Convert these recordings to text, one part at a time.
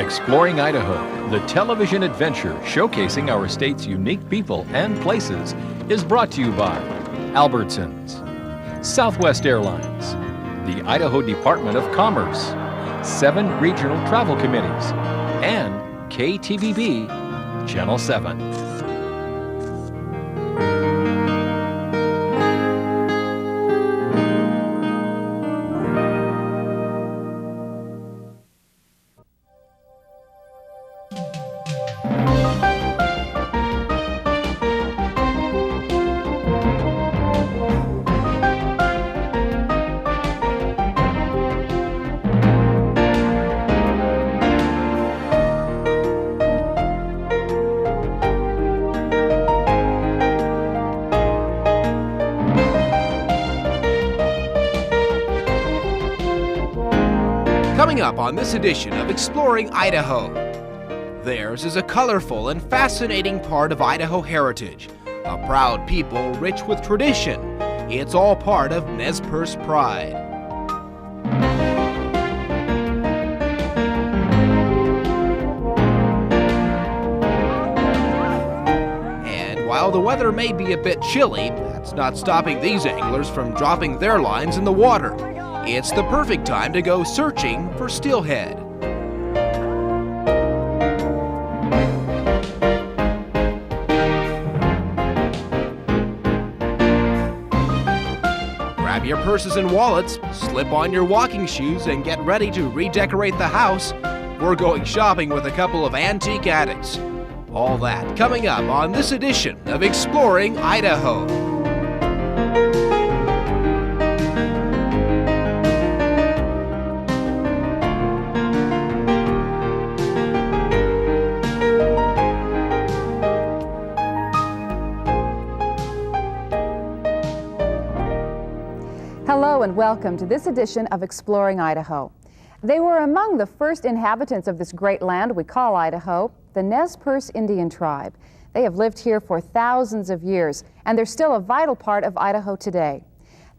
Exploring Idaho, the television adventure showcasing our state's unique people and places, is brought to you by Albertsons, Southwest Airlines, the Idaho Department of Commerce, 7 regional travel committees, and KTVB Channel 7. Coming up on this edition of Exploring Idaho. Theirs is a colorful and fascinating part of Idaho heritage, a proud people rich with tradition. It's all part of Nez Perce pride. And while the weather may be a bit chilly, that's not stopping these anglers from dropping their lines in the water. It's the perfect time to go searching for steelhead. Grab your purses and wallets, slip on your walking shoes, and get ready to redecorate the house. We're going shopping with a couple of antique addicts. All that coming up on this edition of Exploring Idaho. Hello and welcome to this edition of Exploring Idaho. They were among the first inhabitants of this great land we call Idaho, the Nez Perce Indian tribe. They have lived here for thousands of years, and they're still a vital part of Idaho today.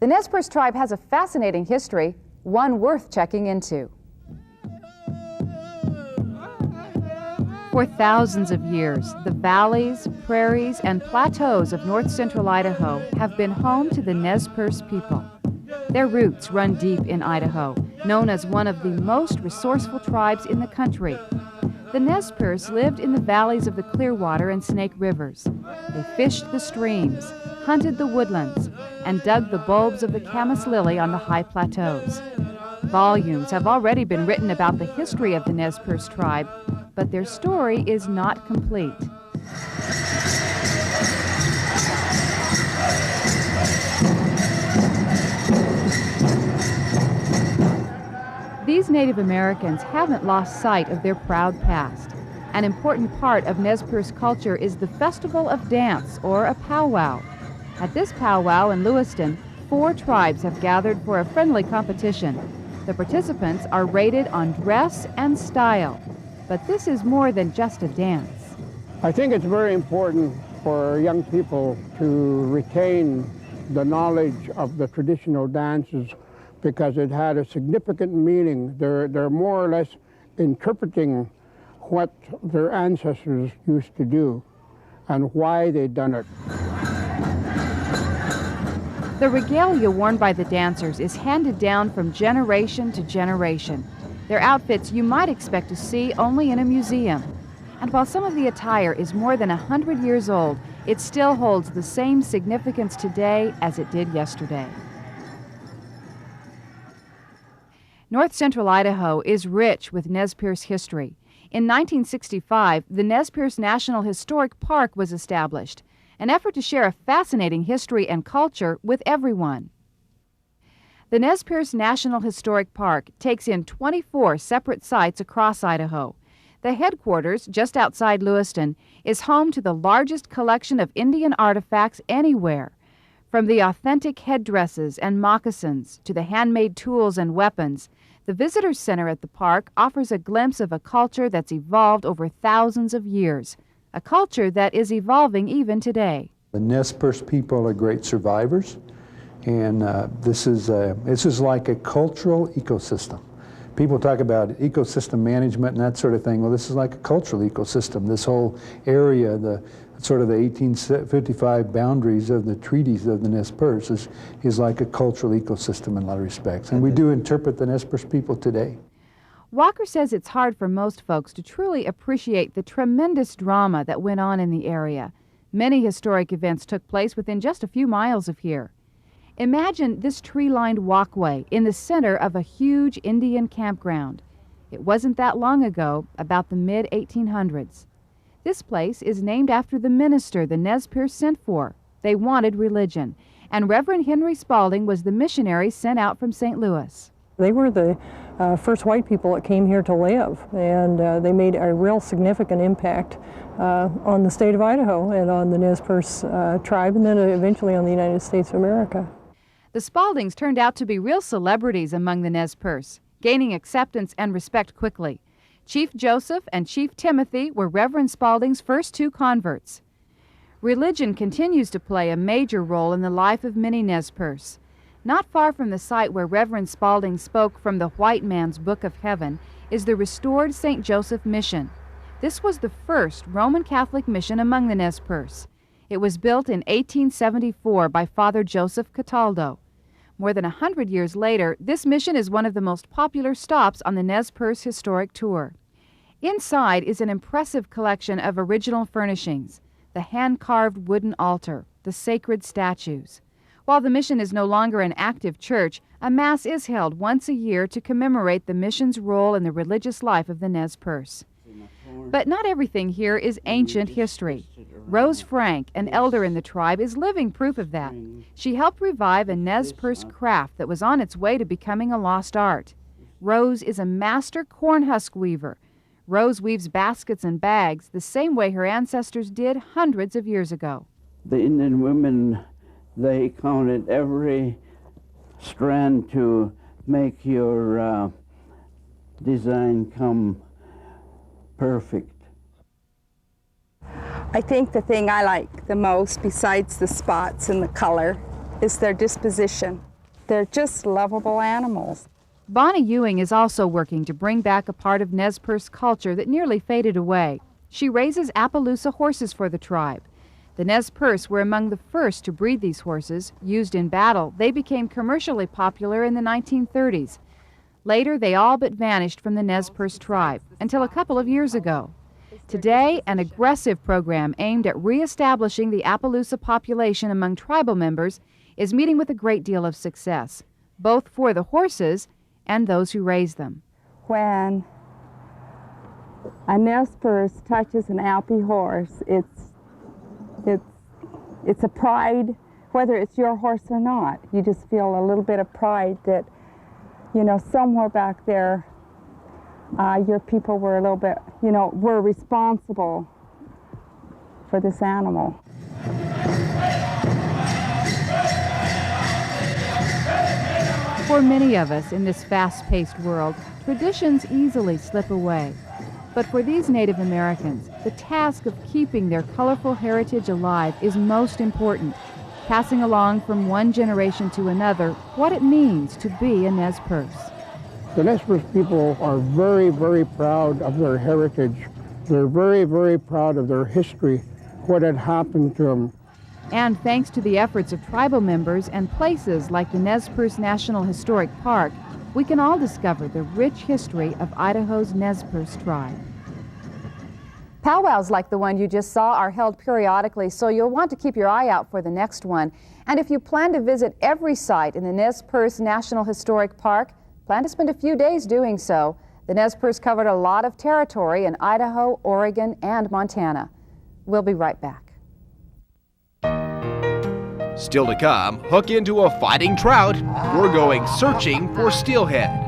The Nez Perce tribe has a fascinating history, one worth checking into. For thousands of years, the valleys, prairies, and plateaus of north-central Idaho have been home to the Nez Perce people. Their roots run deep in Idaho, known as one of the most resourceful tribes in the country. The Nez Perce lived in the valleys of the Clearwater and Snake Rivers. They fished the streams, hunted the woodlands, and dug the bulbs of the camas lily on the high plateaus. Volumes have already been written about the history of the Nez Perce tribe, but their story is not complete. These Native Americans haven't lost sight of their proud past. An important part of Nez Perce culture is the Festival of Dance, or a powwow. At this powwow in Lewiston, 4 tribes have gathered for a friendly competition. The participants are rated on dress and style. But this is more than just a dance. I think it's very important for young people to retain the knowledge of the traditional dances because it had a significant meaning. They're more or less interpreting what their ancestors used to do and why they'd done it. The regalia worn by the dancers is handed down from generation to generation. They're outfits you might expect to see only in a museum. And while some of the attire is more than 100 years old, it still holds the same significance today as it did yesterday. North Central Idaho is rich with Nez Perce history. In 1965, the Nez Perce National Historic Park was established, an effort to share a fascinating history and culture with everyone. The Nez Perce National Historic Park takes in 24 separate sites across Idaho. The headquarters, just outside Lewiston, is home to the largest collection of Indian artifacts anywhere. From the authentic headdresses and moccasins to the handmade tools and weapons, the Visitor Center at the park offers a glimpse of a culture that's evolved over thousands of years, a culture that is evolving even today. The Nez Perce people are great survivors, and this is like a cultural ecosystem people talk about ecosystem management and that sort of thing. Well, this is like a cultural ecosystem. This whole area, the sort of the 1855 boundaries of the treaties of the Nez Perce is like a cultural ecosystem in a lot of respects. And we do interpret the Nez Perce people today. Walker says it's hard for most folks to truly appreciate the tremendous drama that went on in the area. Many historic events took place within just a few miles of here. Imagine this tree-lined walkway in the center of a huge Indian campground. It wasn't that long ago, about the mid-1800s. This place is named after the minister the Nez Perce sent for. They wanted religion, and Reverend Henry Spalding was the missionary sent out from St. Louis. They were the first white people that came here to live, and they made a real significant impact on the state of Idaho and on the Nez Perce tribe, and then eventually on the United States of America. The Spaldings turned out to be real celebrities among the Nez Perce, gaining acceptance and respect quickly. Chief Joseph and Chief Timothy were Reverend Spalding's first two converts. Religion continues to play a major role in the life of many Nez Perce. Not far from the site where Reverend Spalding spoke from the white man's Book of Heaven is the restored St. Joseph Mission. This was the first Roman Catholic mission among the Nez Perce. It was built in 1874 by Father Joseph Cataldo. More than 100 years later, this mission is one of the most popular stops on the Nez Perce Historic Tour. Inside is an impressive collection of original furnishings, the hand-carved wooden altar, the sacred statues. While the mission is no longer an active church, a Mass is held once a year to commemorate the mission's role in the religious life of the Nez Perce. But not everything here is ancient history. Rose Frank, an elder in the tribe, is living proof of that. She helped revive a Nez Perce craft that was on its way to becoming a lost art. Rose is a master corn husk weaver. Rose weaves baskets and bags the same way her ancestors did hundreds of years ago. The Indian women, they counted every strand to make your design come perfect. I think the thing I like the most, besides the spots and the color, is their disposition. They're just lovable animals. Bonnie Ewing is also working to bring back a part of Nez Perce culture that nearly faded away. She raises Appaloosa horses for the tribe. The Nez Perce were among the first to breed these horses. Used in battle, they became commercially popular in the 1930s. Later, they all but vanished from the Nez Perce tribe, until a couple of years ago. Today, an aggressive program aimed at reestablishing the Appaloosa population among tribal members is meeting with a great deal of success, both for the horses and those who raise them. When a Nez Perce touches an Alpi horse, it's a pride, whether it's your horse or not. You just feel a little bit of pride that, you know, somewhere back there, your people were a little bit, you know, were responsible for this animal. For many of us in this fast-paced world, traditions easily slip away. But for these Native Americans, the task of keeping their colorful heritage alive is most important, passing along from one generation to another what it means to be a Nez Perce. The Nez Perce people are very, very proud of their heritage. They're very, very proud of their history, what had happened to them. And thanks to the efforts of tribal members and places like the Nez Perce National Historic Park, we can all discover the rich history of Idaho's Nez Perce tribe. Powwows like the one you just saw are held periodically, so you'll want to keep your eye out for the next one. And if you plan to visit every site in the Nez Perce National Historic Park, plan to spend a few days doing so. The Nez Perce covered a lot of territory in Idaho, Oregon, and Montana. We'll be right back. Still to come, hook into a fighting trout. We're going searching for steelhead.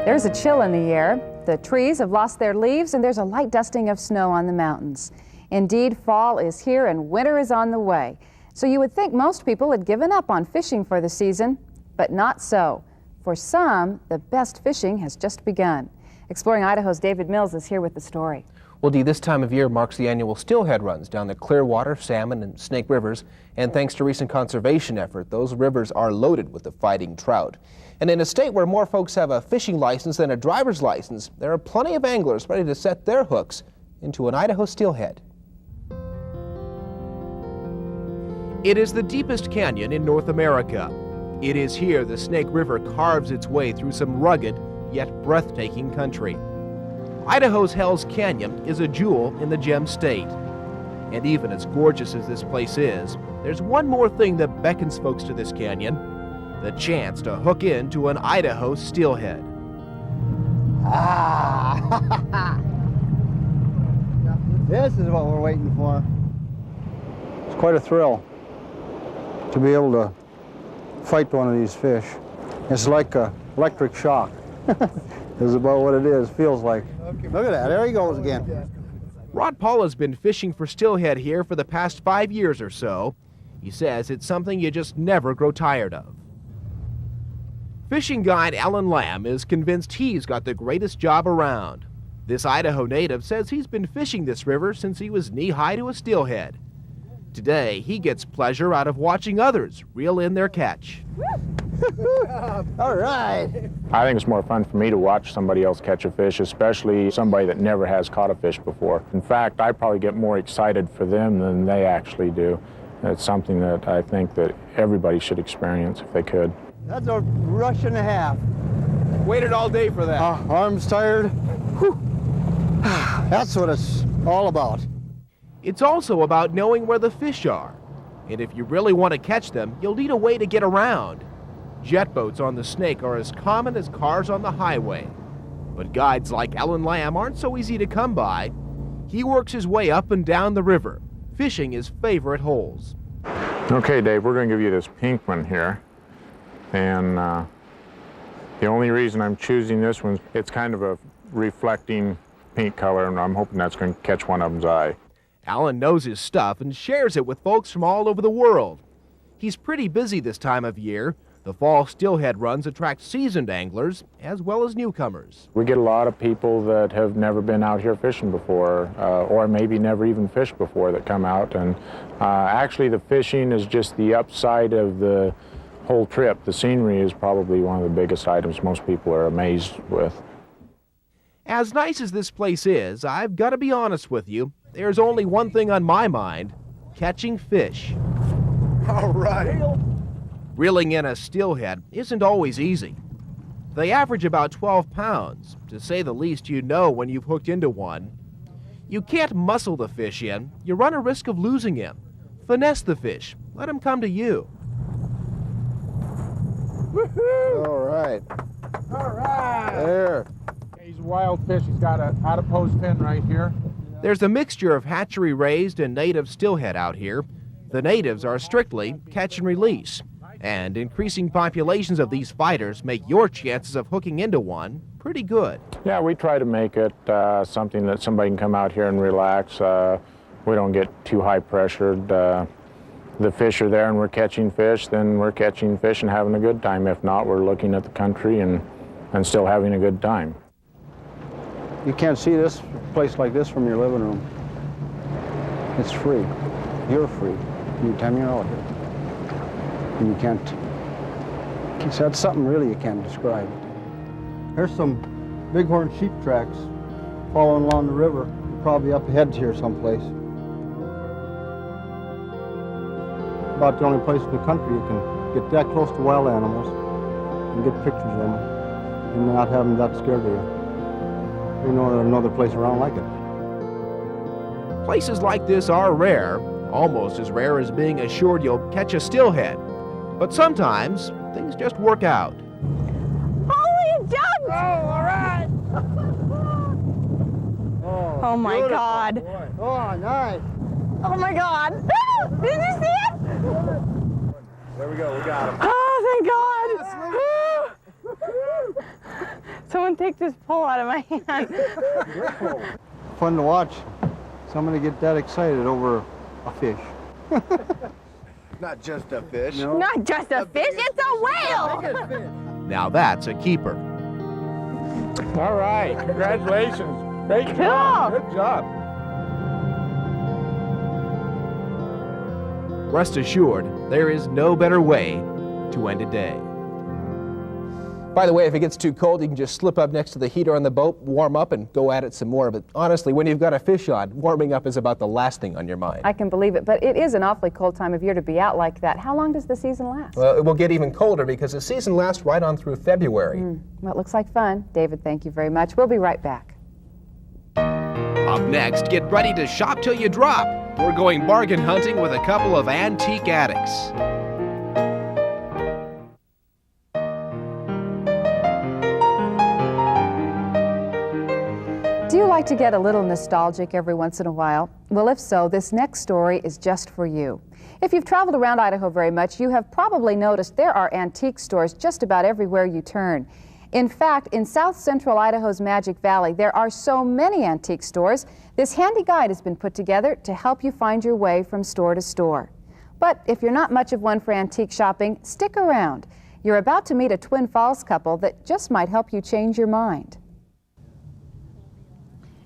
There's a chill in the air. The trees have lost their leaves and there's a light dusting of snow on the mountains. Indeed, fall is here and winter is on the way. So you would think most people had given up on fishing for the season, but not so. For some, the best fishing has just begun. Exploring Idaho's David Mills is here with the story. Well, Dee, this time of year marks the annual steelhead runs down the Clearwater, Salmon, and Snake Rivers, and thanks to recent conservation effort, those rivers are loaded with the fighting trout. And in a state where more folks have a fishing license than a driver's license, there are plenty of anglers ready to set their hooks into an Idaho steelhead. It is the deepest canyon in North America. It is here the Snake River carves its way through some rugged yet breathtaking country. Idaho's Hell's Canyon is a jewel in the Gem State. And even as gorgeous as this place is, there's one more thing that beckons folks to this canyon: the chance to hook into an Idaho steelhead. Ah! This is what we're waiting for. It's quite a thrill to be able to fight one of these fish. It's like an electric shock. Is about what it is, feels like. Look at that, there he goes again. Rod Paul has been fishing for steelhead here for the past 5 years or so. He says it's something you just never grow tired of. Fishing guide Alan Lamb is convinced he's got the greatest job around. This Idaho native says he's been fishing this river since he was knee-high to a steelhead. Today, he gets pleasure out of watching others reel in their catch. All right. I think it's more fun for me to watch somebody else catch a fish, especially somebody that never has caught a fish before. In fact, I probably get more excited for them than they actually do. It's something that I think that everybody should experience if they could. That's a rush and a half. Waited all day for that. Arms tired. Whew. That's what it's all about. It's also about knowing where the fish are. And if you really want to catch them, you'll need a way to get around. Jet boats on the Snake are as common as cars on the highway. But guides like Alan Lamb aren't so easy to come by. He works his way up and down the river, fishing his favorite holes. Okay, Dave, we're going to give you this pink one here. And the only reason I'm choosing this one, it's kind of a reflecting pink color, and I'm hoping that's going to catch one of them's eye. Alan knows his stuff and shares it with folks from all over the world. He's pretty busy this time of year. The fall steelhead runs attract seasoned anglers as well as newcomers. We get a lot of people that have never been out here fishing before, or maybe never even fished before, that come out. And actually the fishing is just the upside of the whole trip. The scenery is probably one of the biggest items most people are amazed with. As nice as this place is, I've got to be honest with you, there's only one thing on my mind: catching fish. All right. Reeling in a steelhead isn't always easy. They average about 12 pounds. To say the least, you know when you've hooked into one. You can't muscle the fish in. You run a risk of losing him. Finesse the fish. Let him come to you. Woohoo! All right. All right. There. He's a wild fish. He's got an out-of-post fin right here. There's a mixture of hatchery-raised and native steelhead out here. The natives are strictly catch and release. And increasing populations of these fighters make your chances of hooking into one pretty good. Yeah, we try to make it something that somebody can come out here and relax. We don't get too high pressured. The fish are there and we're catching fish, then we're catching fish and having a good time. If not, we're looking at the country and still having a good time. You can't see this place like this from your living room. It's free. You're free anytime you're out here. And you can't, so that's something really you can't describe. There's some bighorn sheep tracks following along the river, probably up ahead here someplace. About the only place in the country you can get that close to wild animals and get pictures of them and not have them that scared of you. You know, there's another place around like it. Places like this are rare, almost as rare as being assured you'll catch a steelhead. But sometimes things just work out. Holy jumped! Oh, all right! Oh my beautiful. God. Oh, nice. Oh my God. Did you see it? There we go, we got him. Oh, thank God. Someone take this pole out of my hand. Fun to watch somebody get that excited over a fish. Not just a fish. No. Not just a fish, it's a whale. Now that's a keeper. All right, congratulations. Great job. Good job. Rest assured, there is no better way to end a day. By the way, if it gets too cold, you can just slip up next to the heater on the boat, warm up, and go at it some more. But honestly, when you've got a fish on, warming up is about the last thing on your mind. I can believe it, but it is an awfully cold time of year to be out like that. How long does the season last? Well, it will get even colder because the season lasts right on through February. Well, it looks like fun. David, thank you very much. We'll be right back. Up next, get ready to shop till you drop. We're going bargain hunting with a couple of antique addicts. Do you like to get a little nostalgic every once in a while? Well, if so, this next story is just for you. If you've traveled around Idaho very much, you have probably noticed there are antique stores just about everywhere you turn. In fact, in south central Idaho's Magic Valley, there are so many antique stores, this handy guide has been put together to help you find your way from store to store. But if you're not much of one for antique shopping, stick around. You're about to meet a Twin Falls couple that just might help you change your mind.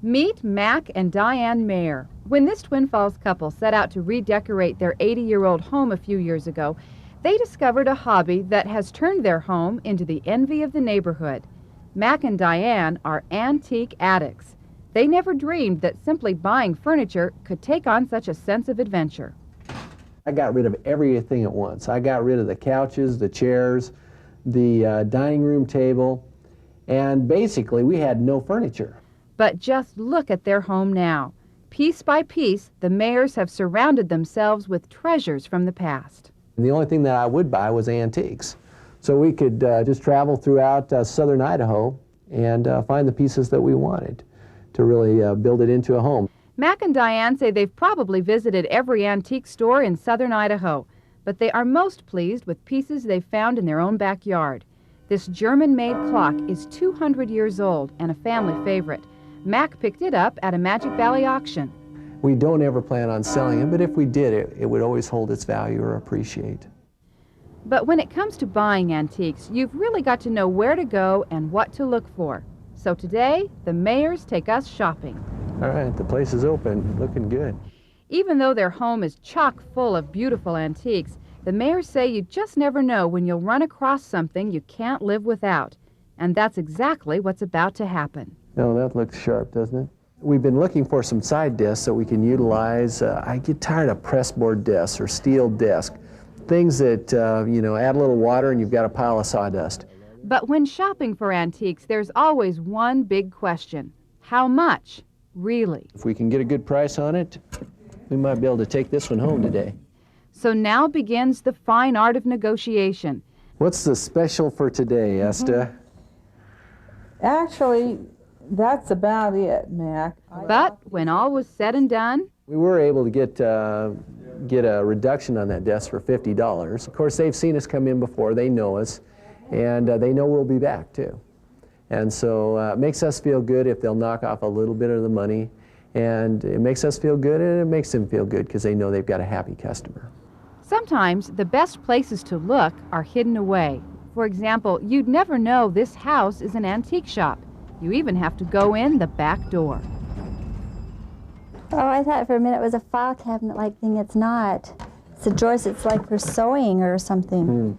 Meet Mac and Diane Mayer. When this Twin Falls couple set out to redecorate their 80-year-old home a few years ago, they discovered a hobby that has turned their home into the envy of the neighborhood. Mac and Diane are antique addicts. They never dreamed that simply buying furniture could take on such a sense of adventure. I got rid of everything at once. I got rid of the couches, the chairs, the dining room table, and basically we had no furniture. But just look at their home now. Piece by piece, the Mayers have surrounded themselves with treasures from the past. And the only thing that I would buy was antiques. So we could just travel throughout southern Idaho and find the pieces that we wanted to really build it into a home. Mac and Diane say they've probably visited every antique store in southern Idaho, but they are most pleased with pieces they've found in their own backyard. This German-made clock is 200 years old and a family favorite. Mac picked it up at a Magic Valley auction. We don't ever plan on selling it, but if we did, it would always hold its value or appreciate. But when it comes to buying antiques, you've really got to know where to go and what to look for. So today, the Mayers take us shopping. All right, the place is open, looking good. Even though their home is chock full of beautiful antiques, the Mayers say you just never know when you'll run across something you can't live without. And that's exactly what's about to happen. Oh, that looks sharp, doesn't it? We've been looking for some side discs that we can utilize. I get tired of pressboard discs or steel disc, things that, you know, add a little water and you've got a pile of sawdust. But when shopping for antiques, there's always one big question. How much, really? If we can get a good price on it, we might be able to take this one home today. So now begins the fine art of negotiation. What's the special for today, Esta? Actually, that's about it, Mac. But when all was said and done, we were able to get a reduction on that desk for $50. Of course, they've seen us come in before, they know us, and they know we'll be back too. And so it makes us feel good if they'll knock off a little bit of the money, and it makes us feel good and it makes them feel good because they know they've got a happy customer. Sometimes the best places to look are hidden away. For example, you'd never know this house is an antique shop. You even have to go in the back door. Oh, I thought for a minute it was a file cabinet-like thing. It's not. It's a drawer. It's like for sewing or something.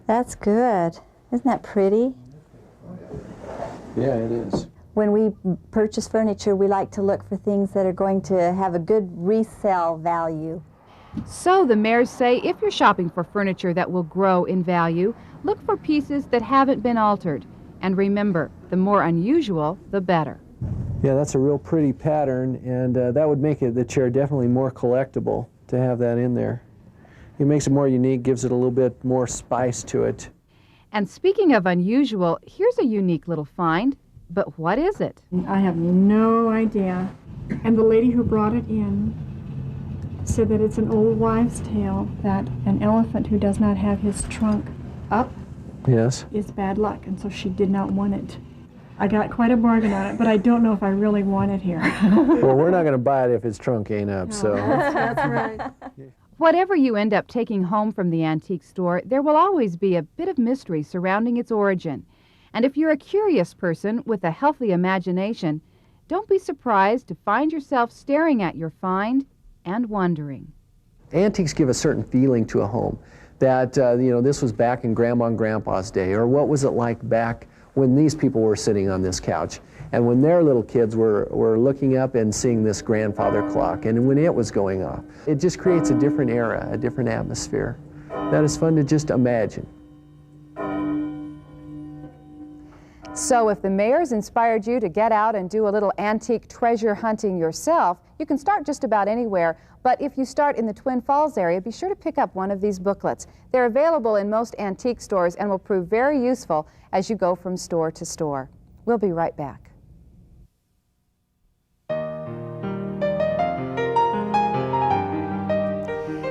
That's good. Isn't that pretty? Yeah, it is. When we purchase furniture, we like to look for things that are going to have a good resale value. So the Mayers say if you're shopping for furniture that will grow in value, look for pieces that haven't been altered. And remember, the more unusual, the better. Yeah, that's a real pretty pattern, and that would make the chair definitely more collectible to have that in there. It makes it more unique, gives it a little bit more spice to it. And speaking of unusual, here's a unique little find. But what is it? I have no idea. And the lady who brought it in said that it's an old wives' tale, that an elephant who does not have his trunk up is bad luck, and so she did not want it. I got quite a bargain on it, but I don't know if I really want it here. Well, we're not going to buy it if its trunk ain't up, so. That's right. Whatever you end up taking home from the antique store, there will always be a bit of mystery surrounding its origin. And if you're a curious person with a healthy imagination, Don't be surprised to find yourself staring at your find and wondering. Antiques give a certain feeling to a home that, you know, this was back in Grandma and Grandpa's day, or what was it like back when these people were sitting on this couch, and when their little kids were looking up and seeing this grandfather clock, and when it was going off. It just creates a different era, a different atmosphere. That is fun to just imagine. So if the mayor's inspired you to get out and do a little antique treasure hunting yourself, you can start just about anywhere. But if you start in the Twin Falls area, be sure to pick up one of these booklets. They're available in most antique stores and will prove very useful as you go from store to store. We'll be right back.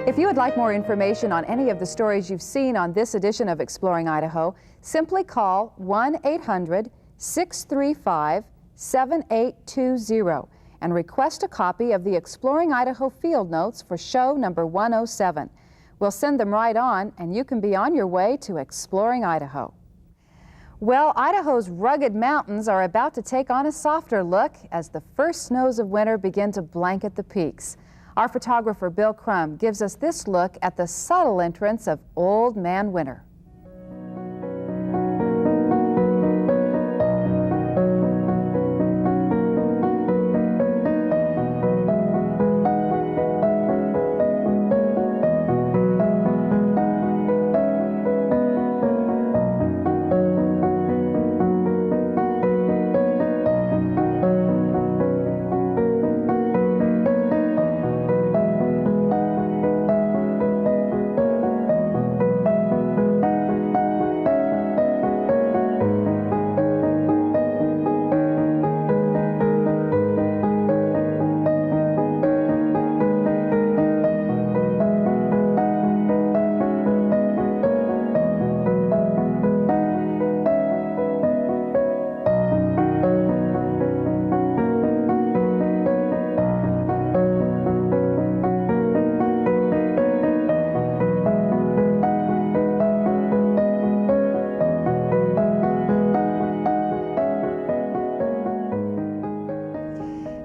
If you would like more information on any of the stories you've seen on this edition of Exploring Idaho, simply call 1-800-635-7820 and request a copy of the Exploring Idaho Field Notes for show number 107. We'll send them right on, and you can be on your way to Exploring Idaho. Well, Idaho's rugged mountains are about to take on a softer look as the first snows of winter begin to blanket the peaks. Our photographer Bill Crum gives us this look at the subtle entrance of Old Man Winter.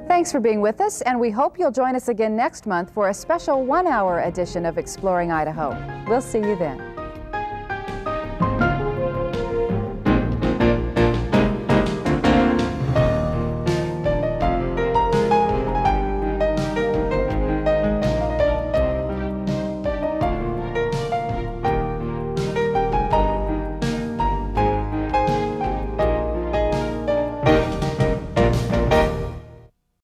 Thanks for being with us, and we hope you'll join us again next month for a special one-hour edition of Exploring Idaho. We'll see you then.